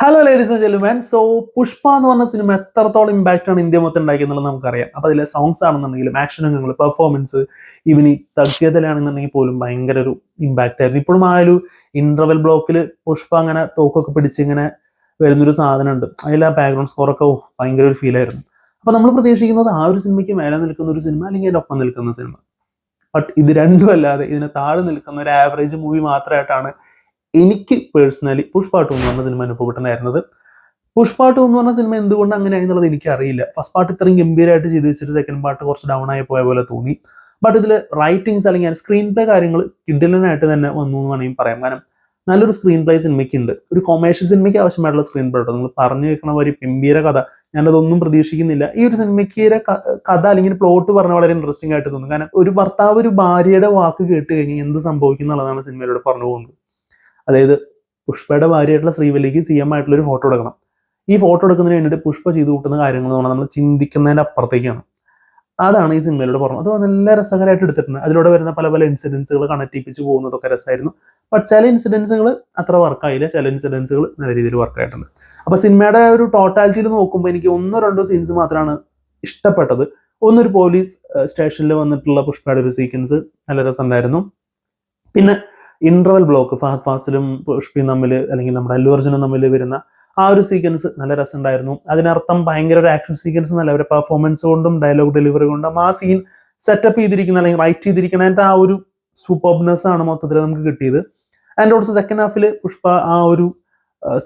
Hello ladies and gentleman. So Pushpa എന്ന് പറഞ്ഞ cinema എത്രത്തോളം ഇമ്പാക്റ്റ് ആണ് ഇന്ത്യ മൊത്തം ഉണ്ടാക്കിയെന്നുള്ളത് നമുക്കറിയാം. അപ്പൊ അതിലെ സോങ്സ് ആണെന്നുണ്ടെങ്കിലും ആക്ഷൻ രംഗങ്ങൾ, പെർഫോമൻസ്, ഈവൻ ഈ തഗ്ഗതലാണെന്നുണ്ടെങ്കിൽ പോലും ഭയങ്കര ഒരു ഇമ്പാക്റ്റ് ആയിരുന്നു. ഇപ്പോഴും ആ ഒരു ഇന്റർവെൽ ബ്ലോക്കിൽ പുഷ്പ അങ്ങനെ തോക്കൊക്കെ പിടിച്ച് ഇങ്ങനെ വരുന്നൊരു സാധനം ഉണ്ട്. അതിൽ ആ ബാക്ക്ഗ്രൗണ്ട് സ്കോറൊക്കെ ഭയങ്കര ഒരു ഫീൽ ആയിരുന്നു. അപ്പൊ നമ്മൾ പ്രതീക്ഷിക്കുന്നത് ആ ഒരു സിനിമയ്ക്ക് മേലെ നിൽക്കുന്ന ഒരു സിനിമ അല്ലെങ്കിൽ അതിനൊപ്പം നിൽക്കുന്ന സിനിമ. ബട്ട് ഇത് രണ്ടും അല്ലാതെ ഇതിന് താഴെ നിൽക്കുന്ന ഒരു ആവറേജ് മൂവി മാത്രമായിട്ടാണ് എനിക്ക് പേഴ്സണലി പുഷ്പ 2 എന്ന് പറഞ്ഞ സിനിമ അനുഭവപ്പെട്ടുണ്ടായിരുന്നത്. പുഷ്പ 2 എന്ന് പറഞ്ഞ സിനിമ എന്തുകൊണ്ട് അങ്ങനെയായെന്നുള്ളത് എനിക്കറിയില്ല. ഫസ്റ്റ് പാർട്ട് ഇത്രയും ഗംഭീരമായിട്ട് ചെയ്ത് വെച്ചിട്ട് സെക്കൻഡ് പാർട്ട് കുറച്ച് ഡൗൺ ആയി പോയ പോലെ തോന്നി. ബട്ട് ഇതിൽ റൈറ്റിംഗ്സ് അല്ലെങ്കിൽ സ്ക്രീൻ പ്ലേ കാര്യങ്ങൾ കിഡിലനായിട്ട് തന്നെ വന്നു എന്ന് വേണമെങ്കിൽ പറയാം. കാരണം നല്ലൊരു സ്ക്രീൻ പ്ലേ സിനിമയ്ക്ക് ഉണ്ട്. ഒരു കൊമേഴ്ഷ്യൽ സിനിമയ്ക്ക് ആവശ്യമായിട്ടുള്ള സ്ക്രീൻ പ്ലേ കേട്ടോ. നിങ്ങൾ പറഞ്ഞു കേൾക്കണ ഒരു ഗംഭീര കഥ, ഞാനതൊന്നും പ്രതീക്ഷിക്കുന്നില്ല. ഈ ഒരു സിനിമയ്ക്ക് കഥ അല്ലെങ്കിൽ പ്ലോട്ട് പറഞ്ഞ വളരെ ഇൻട്രസ്റ്റിംഗ് ആയിട്ട് തോന്നും. കാരണം ഒരു ഭർത്താവ് ഒരു ഭാര്യയുടെ വാക്ക് കേട്ട് കഴിഞ്ഞാൽ എന്ത് സംഭവിക്കും എന്നുള്ളതാണ് സിനിമയിലൂടെ പറഞ്ഞു പോകുന്നത്. അതായത് പുഷ്പയുടെ ഭാര്യയായിട്ടുള്ള ശ്രീവല്ലിക്ക് CM ആയിട്ടുള്ള ഒരു ഫോട്ടോ എടുക്കണം. ഈ ഫോട്ടോ എടുക്കുന്നതിന് വേണ്ടിയിട്ട് പുഷ്പ ചെയ്തു കൂട്ടുന്ന കാര്യങ്ങൾ എന്ന് പറഞ്ഞാൽ നമ്മൾ ചിന്തിക്കുന്നതിന്റെ അപ്പുറത്തേക്കാണ്. അതാണ് ഈ സിനിമയിലൂടെ പറഞ്ഞത്. അത് നല്ല രസകരമായിട്ട് എടുത്തിട്ടുണ്ട്. അതിലൂടെ വരുന്ന പല പല ഇൻസിഡൻസുകൾ കണക്ട് ചെയ്യിപ്പിച്ച് പോകുന്നതൊക്കെ രസമായിരുന്നു. ബട്ട് ചില ഇൻസിഡൻസുകൾ അത്ര വർക്കായില്ല, ചില ഇൻസിഡൻസുകൾ നല്ല രീതിയിൽ വർക്കായിട്ടുണ്ട്. അപ്പൊ സിനിമയുടെ ഒരു ടോട്ടാലിറ്റിയിൽ നോക്കുമ്പോൾ എനിക്ക് ഒന്നോ രണ്ടോ സീൻസ് മാത്രമാണ് ഇഷ്ടപ്പെട്ടത്. ഒന്നൊരു പോലീസ് സ്റ്റേഷനിൽ വന്നിട്ടുള്ള പുഷ്പയുടെ ഒരു സീക്വൻസ് നല്ല രസമുണ്ടായിരുന്നു. പിന്നെ ഇന്റർവെൽ ബ്ലോക്ക് ഫഹദ് ഫാസിലും പുഷ്പയും തമ്മിൽ അല്ലെങ്കിൽ നമ്മുടെ അല്ലു അർജുനും തമ്മിൽ വരുന്ന ആ ഒരു സീക്വൻസ് നല്ല രസമുണ്ടായിരുന്നു. അതിനർത്ഥം ഭയങ്കര ഒരു ആക്ഷൻ സീക്വൻസ് എന്നല്ല, ഒരു പെർഫോമൻസ് കൊണ്ടും ഡയലോഗ് ഡെലിവറി കൊണ്ടും ആ സീൻ സെറ്റപ്പ് ചെയ്തിരിക്കുന്ന അല്ലെങ്കിൽ റൈറ്റ് ചെയ്തിരിക്കുന്നതിന്റെ ആ ഒരു സൂപ്പർബ്നെസ് ആണ് മൊത്തത്തിൽ നമുക്ക് കിട്ടിയത്. ആൻഡ് ഓൾസോ സെക്കൻഡ് ഹാഫിൽ പുഷ്പ ആ ഒരു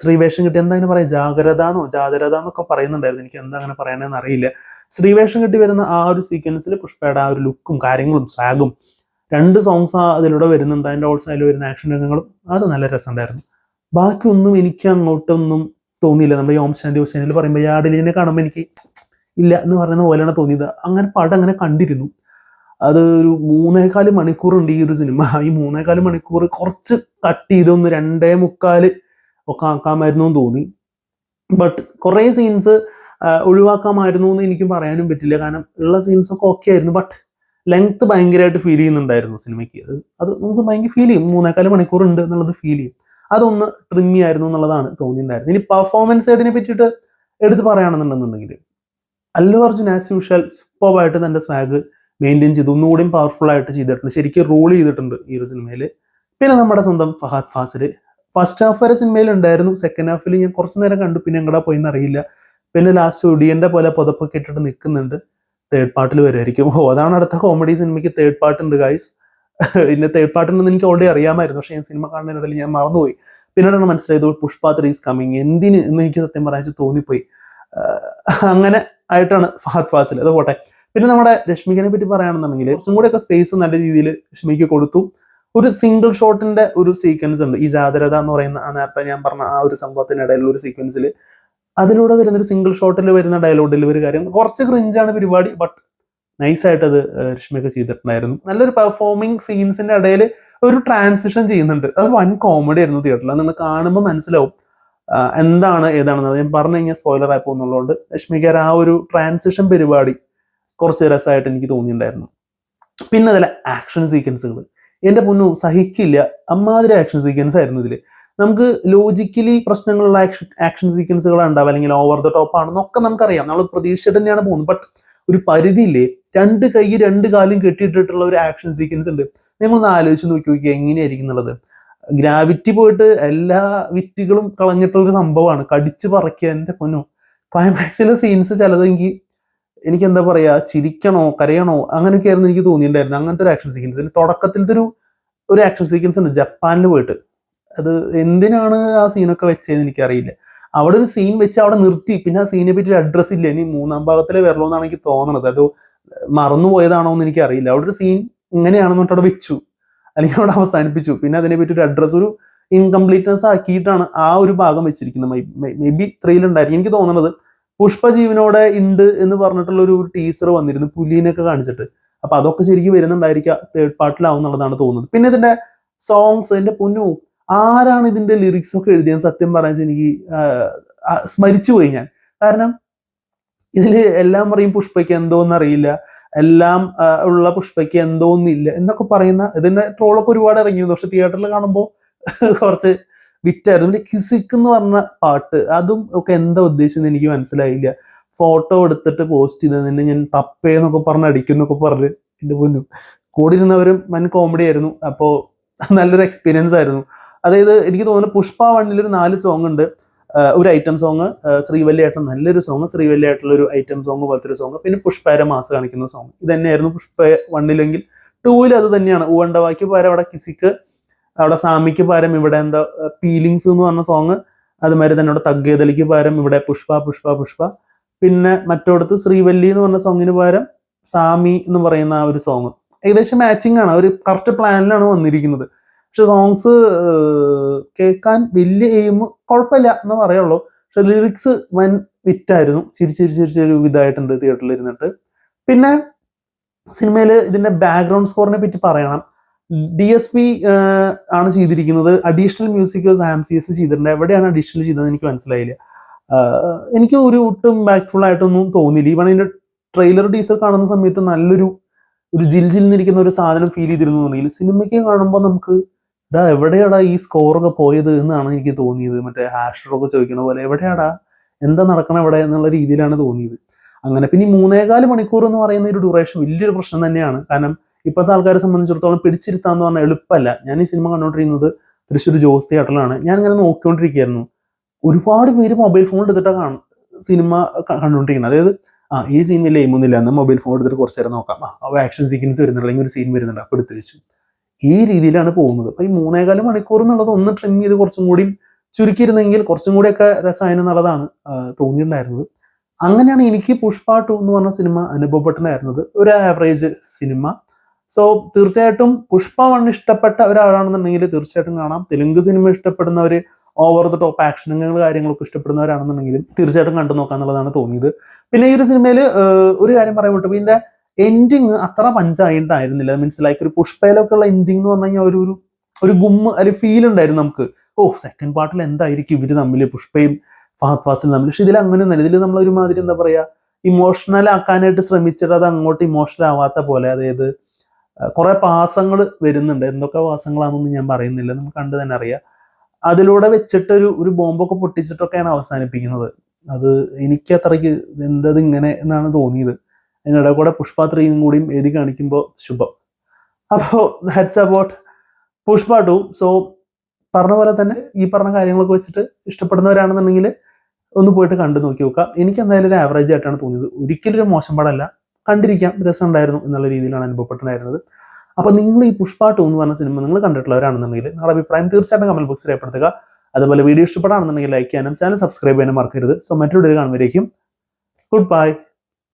സ്ത്രീവേഷം കിട്ടി, എന്താ അതിന് പറയാം, ജാതരത എന്നൊക്കെ പറയുന്നുണ്ടായിരുന്നു. എനിക്ക് എന്താ അങ്ങനെ പറയണമെന്ന് അറിയില്ല. സ്ത്രീവേഷം കിട്ടി വരുന്ന ആ ഒരു സീക്വൻസിൽ പുഷ്പയുടെ ആ ഒരു ലുക്കും കാര്യങ്ങളും സ്വാഗും, രണ്ട് സോങ്സ് അതിലൂടെ വരുന്നുണ്ട്. അതിൻ്റെ ഓൾസോ അതിൽ വരുന്ന ആക്ഷൻ രംഗങ്ങളും അത് നല്ല രസമുണ്ടായിരുന്നു. ബാക്കിയൊന്നും എനിക്ക് അങ്ങോട്ടൊന്നും തോന്നിയില്ല. നമ്മുടെ ഈ ഓം ശാന്തി ഹുസൈനിൽ പറയുമ്പോൾ ഈ ആടിലിനെ കാണുമ്പോൾ എനിക്ക് ഇല്ല എന്ന് പറയുന്ന പോലെയാണ് തോന്നിയത്. അങ്ങനെ പടം അങ്ങനെ കണ്ടിരുന്നു. അത് ഒരു 3.25 മണിക്കൂറുണ്ട് ഈ ഒരു സിനിമ. ഈ 3.25 മണിക്കൂർ കുറച്ച് കട്ട് ചെയ്തൊന്ന് 2.25 ഒക്കെ ആക്കാമായിരുന്നു എന്ന് തോന്നി. ബട്ട് കുറേ സീൻസ് ഒഴിവാക്കാമായിരുന്നു എന്ന് എനിക്കും പറയാനും പറ്റില്ല. കാരണം ഉള്ള സീൻസ് ഒക്കെ ഓക്കെ ആയിരുന്നു. ബട്ട് ലെങ്ത് ഭയങ്കരമായിട്ട് ഫീൽ ചെയ്യുന്നുണ്ടായിരുന്നു സിനിമയ്ക്ക്. അത് നമുക്ക് ഭയങ്കര ഫീൽ ചെയ്യും. 3.25 മണിക്കൂർ ഉണ്ട് എന്നുള്ളത് ഫീൽ ചെയ്യും. അതൊന്ന് ട്രിമ്മി ആയിരുന്നു എന്നുള്ളതാണ് തോന്നിയിട്ടുണ്ടായിരുന്നത്. ഇനി പെർഫോമൻസ് സൈഡിനെ പറ്റിയിട്ട് എടുത്ത് പറയുകയാണെന്നുണ്ടെന്നുണ്ടെങ്കിൽ അല്ലു അർജുൻ ആസ് യൂഷ്വൽ സൂപ്പർബായിട്ട് തന്റെ സ്വാഗ് മെയിൻറ്റെയിൻ ചെയ്തു. ഒന്നുകൂടിയും പവർഫുൾ ആയിട്ട് ചെയ്തിട്ടുണ്ട്, ശരിക്കും റോൾ ചെയ്തിട്ടുണ്ട് ഈ ഒരു സിനിമയിൽ. പിന്നെ നമ്മുടെ സ്വന്തം ഫഹദ് ഫാസിൽ ഫസ്റ്റ് ഹാഫ് വരെ സിനിമയിൽ ഉണ്ടായിരുന്നു. സെക്കൻഡ് ഹാഫിൽ ഞാൻ കുറച്ചു നേരം കണ്ടു, പിന്നെ എങ്ങടാ പോയിന്ന് അറിയില്ല. പിന്നെ ലാസ്റ്റ് ഒടിയന്റെ പോലെ പുതപ്പൊക്കെ ഇട്ടിട്ട് നിൽക്കുന്നുണ്ട്. തേർഡ് പാർട്ടിൽ വരുമായിരിക്കും. അതാണ് അടുത്ത കോമഡി സിനിമയ്ക്ക് തേർഡ് പാർട്ട് ഉണ്ട് ഗൈസ്. പിന്നെ തേർഡ് പാർട്ട് ഉണ്ടെന്ന് എനിക്ക് ഓൾറെഡി അറിയാമായിരുന്നു, പക്ഷെ ഞാൻ സിനിമ കാണുന്നതിനിടയിൽ ഞാൻ മറന്നുപോയി. പിന്നീടാണ് മനസ്സിലായത് പുഷ്പ 3 ഈസ് കമ്മിങ്. എന്തിന് എന്ന് എനിക്ക് സത്യം പറയാൻ തോന്നിപ്പോയി. അങ്ങനെ ആയിട്ടാണ് ഫഹദ് ഫാസിൽ. അത് പോട്ടെ. പിന്നെ നമ്മുടെ രശ്മികനെ പറ്റി പറയുകയാണെന്നുണ്ടെങ്കിൽ കുറച്ചും കൂടെയൊക്കെ സ്പേസ് നല്ല രീതിയിൽ രശ്മിക്ക് കൊടുത്തു. ഒരു സിംഗിൾ ഷോട്ടിന്റെ ഒരു സീക്വൻസ് ഉണ്ട്, ഈ ജാതരത എന്ന് പറയുന്ന ആ നേരത്തെ ഞാൻ പറഞ്ഞ ആ ഒരു സംഭവത്തിനിടയിലുള്ള ഒരു സീക്വൻസിൽ. അതിലൂടെ വരുന്ന ഒരു സിംഗിൾ ഷോട്ടിൽ വരുന്ന ഡയലോഗ് ഡെലിവറി കാര്യം കുറച്ച് ക്രിഞ്ചാണ് പരിപാടി. ബട്ട് നൈസായിട്ട് അത് രശ്മിയൊക്കെ ചെയ്തിട്ടുണ്ടായിരുന്നു. നല്ലൊരു പെർഫോമിങ് സീൻസിന്റെ ഇടയിൽ ഒരു ട്രാൻസിഷൻ ചെയ്യുന്നുണ്ട്. അത് വൻ കോമഡി ആയിരുന്നു തിയേറ്ററിൽ. അത് നിങ്ങൾ കാണുമ്പോൾ മനസ്സിലാവും എന്താണ് ഏതാണെന്ന്. ഞാൻ പറഞ്ഞു കഴിഞ്ഞാൽ സ്പോയിലർ ആയി പോകുന്നുള്ളതുകൊണ്ട് രശ്മിക്കാർ ആ ഒരു ട്രാൻസിഷൻ പരിപാടി കുറച്ച് രസമായിട്ട് എനിക്ക് തോന്നിയിട്ടുണ്ടായിരുന്നു. പിന്നെ അതിലെ ആക്ഷൻ സീക്വൻസുകൾ എന്റെ പൊന്നു സഹിക്കില്ല. അമ്മാതിരി ആക്ഷൻ സീക്വൻസ് ആയിരുന്നു ഇതിൽ. നമുക്ക് ലോജിക്കലി പ്രശ്നങ്ങളുള്ള ആക്ഷൻ സീക്വൻസുകൾ ഉണ്ടാവും, അല്ലെങ്കിൽ ഓവർ ദ ടോപ്പ് ആണെന്നൊക്കെ നമുക്കറിയാം. നമ്മൾ പ്രതീക്ഷിച്ചിട്ട് തന്നെയാണ് പോകുന്നത്. ബട്ട് ഒരു പരിധിയില്ലേ, 2 കൈ 2 കാലും കെട്ടിയിട്ടിട്ടുള്ള ഒരു ആക്ഷൻ സീക്വൻസ് ഉണ്ട്. നിങ്ങളൊന്ന് ആലോചിച്ച് നോക്കി എങ്ങനെയായിരിക്കും എന്നുള്ളത്. ഗ്രാവിറ്റി പോയിട്ട് എല്ലാ വിറ്റുകളും കളഞ്ഞിട്ടുള്ള ഒരു സംഭവമാണ്. കടിച്ചു പറിക്കുക. എന്റെ പൊന്നു, ക്ലൈമാക്സിലെ സീൻസ് ചിലത് എനിക്ക് എന്താ പറയാ, ചിരിക്കണോ കരയണോ അങ്ങനെയൊക്കെ ആയിരുന്നു എനിക്ക് തോന്നിയിട്ടുണ്ടായിരുന്നു. അങ്ങനത്തെ ഒരു ആക്ഷൻ സീക്വൻസ്. തുടക്കത്തിലത്തെ ഒരു ആക്ഷൻ സീക്വൻസ് ഉണ്ട് ജപ്പാനിൽ പോയിട്ട്. അത് എന്തിനാണ് ആ സീനൊക്കെ വെച്ചതെന്ന് എനിക്കറിയില്ല. അവിടെ ഒരു സീൻ വെച്ച് അവിടെ നിർത്തി. പിന്നെ ആ സീനെ പറ്റി ഒരു അഡ്രസ് ഇല്ല. ഇനി 3-ാം ഭാഗത്തിലെ വരലോ എന്നാണ് എനിക്ക് തോന്നുന്നത്. അത് മറന്നുപോയതാണോ എന്ന് എനിക്കറിയില്ല. അവിടെ ഒരു സീൻ ഇങ്ങനെയാണെന്നിട്ട് അവിടെ വെച്ചു, അല്ലെങ്കിൽ അവിടെ അവസാനിപ്പിച്ചു. പിന്നെ അതിനെ പറ്റി ഒരു അഡ്രസ്, ഒരു ഇൻകംപ്ലീറ്റ്നെസ് ആക്കിയിട്ടാണ് ആ ഒരു ഭാഗം വെച്ചിരിക്കുന്നത്. മേ ബി 3 ഉണ്ടായിരിക്കും. എനിക്ക് തോന്നുന്നത് പുഷ്പ ജീവനോടെ ഉണ്ട് എന്ന് പറഞ്ഞിട്ടുള്ള ഒരു ടീസർ വന്നിരുന്നു, പുലിനൊക്കെ കാണിച്ചിട്ട്. അപ്പൊ അതൊക്കെ ശരിക്കും വരുന്നുണ്ടായിരിക്കാം തേർഡ് പാർട്ടിലാവും എന്നുള്ളതാണ് തോന്നുന്നത്. പിന്നെ ഇതിന്റെ സോങ്സ്, എന്റെ പൊന്നു, ആരാണ് ഇതിന്റെ ലിറിക്സ് ഒക്കെ എഴുതിയത് സത്യം പറയാൻ എനിക്ക് സ്മരിച്ചു പോയി ഞാൻ. കാരണം ഇതില് എല്ലാം പറയും പുഷ്പയ്ക്ക് എന്തോന്നറിയില്ല, എല്ലാം ഉള്ള പുഷ്പയ്ക്ക് എന്തോന്നില്ല എന്നൊക്കെ പറയുന്ന ഇതിന്റെ ട്രോളൊക്കെ ഒരുപാട് ഇറങ്ങിയിരുന്നു. പക്ഷെ തിയേറ്ററിൽ കാണുമ്പോൾ കുറച്ച് വിറ്റായിരുന്നു. പിന്നെ കിസിക് എന്ന് പറഞ്ഞ പാട്ട് അതും ഒക്കെ എന്താ ഉദ്ദേശിച്ചെന്ന് എനിക്ക് മനസ്സിലായില്ല. ഫോട്ടോ എടുത്തിട്ട് പോസ്റ്റ് ചെയ്തതിന് ഞാൻ ടപ്പേന്നൊക്കെ പറഞ്ഞ് അടിക്കുന്നൊക്കെ പറഞ്ഞ് എൻ്റെ പൊന്നു കൂടി ഇരുന്നവരും വൻ കോമഡി ആയിരുന്നു. അപ്പോൾ നല്ലൊരു എക്സ്പീരിയൻസ് ആയിരുന്നു. അതായത് എനിക്ക് തോന്നുന്നു പുഷ്പ 1 ഒരു 4 സോങ് ഉണ്ട്. ഒരു ഐറ്റം സോങ്, ശ്രീവല്ലിയാട്ടം നല്ലൊരു സോങ്, ശ്രീവല്ലിയായിട്ടുള്ള ഒരു ഐറ്റം സോങ് പോലത്തെ ഒരു സോങ്, പിന്നെ പുഷ്പയുടെ മാസ് കാണിക്കുന്ന സോങ്. ഇത് തന്നെയായിരുന്നു പുഷ്പ 1 2 അത് തന്നെയാണ്. ഊവണ്ടവായ്ക്ക് പകരം അവിടെ കിസിക്ക്, അവിടെ സാമിക്ക് പകരം ഇവിടെ എന്താ പീലിങ്സ് എന്ന് പറഞ്ഞ സോങ്, അതുമാതിരി തന്നെ അവിടെ തగ్గേതലിക്ക് പകരം ഇവിടെ പുഷ്പ പുഷ്പ പുഷ്പ, പിന്നെ മറ്റോടത്ത് ശ്രീവല്ലി എന്ന് പറഞ്ഞ സോങ്ങിന് പകരം സാമി എന്ന് പറയുന്ന ആ ഒരു സോങ്. ഏകദേശം മാച്ചിങ് ആണ്, ഒരു കറക്റ്റ് പ്ലാനിലാണ് വന്നിരിക്കുന്നത്. പക്ഷെ സോങ്സ് കേൾക്കാൻ വലിയ എയിം കുഴപ്പമില്ല എന്ന് പറയുള്ളൂ. പക്ഷെ ലിറിക്സ് വൻ വിറ്റായിരുന്നു. ചിരിച്ചൊരു ഇതായിട്ടുണ്ട് തിയേറ്ററിൽ ഇരുന്നിട്ട്. പിന്നെ സിനിമയിൽ ഇതിന്റെ ബാക്ക്ഗ്രൗണ്ട് സ്കോറിനെ പറ്റി പറയണം. DSP ആണ് ചെയ്തിരിക്കുന്നത്. അഡീഷണൽ മ്യൂസിക് സാംസിയസ് ചെയ്തിട്ടുണ്ട്. എവിടെയാണ് അഡീഷണൽ ചെയ്തത് എനിക്ക് മനസ്സിലായില്ല. എനിക്ക് ഒരു ഒട്ടും ഇമ്പാക്ട്ഫുൾ ആയിട്ടൊന്നും തോന്നിയില്ല. ഈവൺ അതിന്റെ ട്രെയിലർ ടീസർ കാണുന്ന സമയത്ത് നല്ലൊരു ജിൽനിരിക്കുന്ന ഒരു സാധനം ഫീൽ ചെയ്തിരുന്നു എന്നുണ്ടെങ്കിൽ സിനിമയ്ക്ക് കാണുമ്പോൾ നമുക്ക് എവിടെയാടാ ഈ സ്കോറൊക്കെ പോയത് എന്നാണ് എനിക്ക് തോന്നിയത്. മറ്റേ ഹാഷറൊക്കെ ചോദിക്കണ പോലെ എവിടെയാടാ, എന്താ നടക്കണം ഇവിടെ എന്നുള്ള രീതിയിലാണ് തോന്നിയത്. അങ്ങനെ പിന്നെ 3.25 മണിക്കൂർ എന്ന് പറയുന്ന ഒരു ഡ്യൂറേഷൻ വലിയൊരു പ്രശ്നം തന്നെയാണ്. കാരണം ഇപ്പോഴത്തെ ആൾക്കാരെ സംബന്ധിച്ചിടത്തോളം പിടിച്ചിരുത്താന്ന് പറഞ്ഞാൽ എളുപ്പമല്ല. ഞാൻ ഈ സിനിമ കണ്ടുകൊണ്ടിരിക്കുന്നത് തൃശ്ശൂർ ജോസ് തിയേറ്ററിലാണ്. ഞാൻ ഇങ്ങനെ നോക്കിക്കൊണ്ടിരിക്കുകയായിരുന്നു. ഒരുപാട് പേര് മൊബൈൽ ഫോൺ എടുത്തിട്ടാണ് സിനിമ കണ്ടുകൊണ്ടിരിക്കുന്നത്. അതായത് ഈ സീൻ വലിയ എയിമൊന്നുമില്ല, എന്നാൽ മൊബൈൽ ഫോൺ എടുത്തിട്ട് കുറച്ച് നേരം നോക്കാം, ആക്ഷൻ സീക്വൻസ് വരുന്നുണ്ട്, അല്ലെങ്കിൽ ഒരു സീൻ വരുന്നുണ്ട്, അപ്പോൾ എടുത്ത് വെച്ചു. ഈ രീതിയിലാണ് പോകുന്നത്. അപ്പൊ ഈ 3.25 മണിക്കൂർ എന്നുള്ളത് ഒന്ന് ട്രിം ചെയ്ത് കുറച്ചും കൂടി ചുരുക്കിയിരുന്നെങ്കിൽ കുറച്ചും കൂടിയൊക്കെ രസമായിരുന്നു എന്നുള്ളതാണ് തോന്നിയിട്ടുണ്ടായിരുന്നത്. അങ്ങനെയാണ് എനിക്ക് പുഷ്പ 2 എന്ന് പറഞ്ഞ സിനിമ അനുഭവപ്പെട്ടിട്ടുണ്ടായിരുന്നത്. ഒരു ആവറേജ് സിനിമ. സോ തീർച്ചയായിട്ടും പുഷ്പ 1 ഇഷ്ടപ്പെട്ട ഒരാളാണെന്നുണ്ടെങ്കിൽ തീർച്ചയായിട്ടും കാണാം. തെലുങ്ക് സിനിമ ഇഷ്ടപ്പെടുന്നവര്, ഓവർ ദ ടോപ്പ് ആക്ഷനുകൾ കാര്യങ്ങളൊക്കെ ഇഷ്ടപ്പെടുന്നവരാണെന്നുണ്ടെങ്കിലും തീർച്ചയായിട്ടും കണ്ടു നോക്കാന്നുള്ളതാണ് തോന്നിയത്. പിന്നെ ഈ ഒരു സിനിമയിൽ ഒരു കാര്യം പറയാൻ പറ്റും, ഇതിന്റെ എൻഡിങ് അത്ര പഞ്ചായിട്ടായിരുന്നില്ല. മീൻസ് ലൈക്ക് ഒരു പുഷ്പയിലൊക്കെ ഉള്ള എൻഡിങ് എന്ന് പറഞ്ഞു കഴിഞ്ഞാൽ ഒരു ഗുമ്മ് അല്ലെങ്കിൽ ഫീൽ ഉണ്ടായിരുന്നു നമുക്ക്. സെക്കൻഡ് പാർട്ടിൽ എന്തായിരിക്കും ഇവര് തമ്മിൽ, പുഷ്പയും ഫഹദ് ഫാസിലും തമ്മിൽ. പക്ഷെ ഇതിൽ അങ്ങനെ ഒന്നല്ല. ഇതിൽ നമ്മളൊരുമാതിരി എന്താ പറയാ, ഇമോഷണൽ ആക്കാനായിട്ട് ശ്രമിച്ചിട്ട് അത് അങ്ങോട്ട് ഇമോഷണൽ ആവാത്ത പോലെ. അതായത് കുറെ പാസങ്ങൾ വരുന്നുണ്ട്. എന്തൊക്കെ പാസങ്ങളാണെന്നൊന്നും ഞാൻ പറയുന്നില്ല, നമുക്ക് കണ്ടു തന്നെ അറിയാം. അതിലൂടെ വെച്ചിട്ട് ഒരു ബോംബൊക്കെ പൊട്ടിച്ചിട്ടൊക്കെയാണ് അവസാനിപ്പിക്കുന്നത്. അത് എനിക്ക് അത്രയ്ക്ക് എന്തത് ഇങ്ങനെ എന്നാണ് തോന്നിയത്. അതിനിടെ കൂടെ പുഷ്പ 3 കൂടിയും എഴുതി കാണിക്കുമ്പോൾ ശുഭം. അപ്പോൾ ദാറ്റ്സ് അബൌട്ട് പുഷ്പ 2. സോ പറഞ്ഞ പോലെ തന്നെ ഈ പറഞ്ഞ കാര്യങ്ങളൊക്കെ വെച്ചിട്ട് ഇഷ്ടപ്പെടുന്നവരാണെന്നുണ്ടെങ്കിൽ ഒന്ന് പോയിട്ട് കണ്ടു നോക്കി നോക്കാം. എനിക്ക് എന്തായാലും ഒരു ആവറേജ് ആയിട്ടാണ് തോന്നിയത്. ഒരിക്കലും ഒരു മോശം പടമല്ല, കണ്ടിരിക്കാം, രസം ഉണ്ടായിരുന്നു എന്നുള്ള രീതിയിലാണ് അനുഭവപ്പെട്ടിട്ടുണ്ടായിരുന്നത്. അപ്പൊ നിങ്ങൾ ഈ പുഷ്പ 2 എന്ന് പറഞ്ഞ സിനിമ നിങ്ങൾ കണ്ടിട്ടുള്ളവരാണെന്നുണ്ടെങ്കിൽ നിങ്ങളുടെ അഭിപ്രായം തീർച്ചയായിട്ടും കമന്റ് ബോക്സിൽ രേഖപ്പെടുത്തുക. അതുപോലെ വീഡിയോ ഇഷ്ടപ്പെടാണെന്നുണ്ടെങ്കിൽ ലൈക്ക് ചെയ്യാനും ചാനൽ സബ്സ്ക്രൈബ് ചെയ്യാനും മറക്കരുത്. സോ മറ്റൊരു വീഡിയോ കാണുമ്പോഴേക്കും ഗുഡ് ബൈ.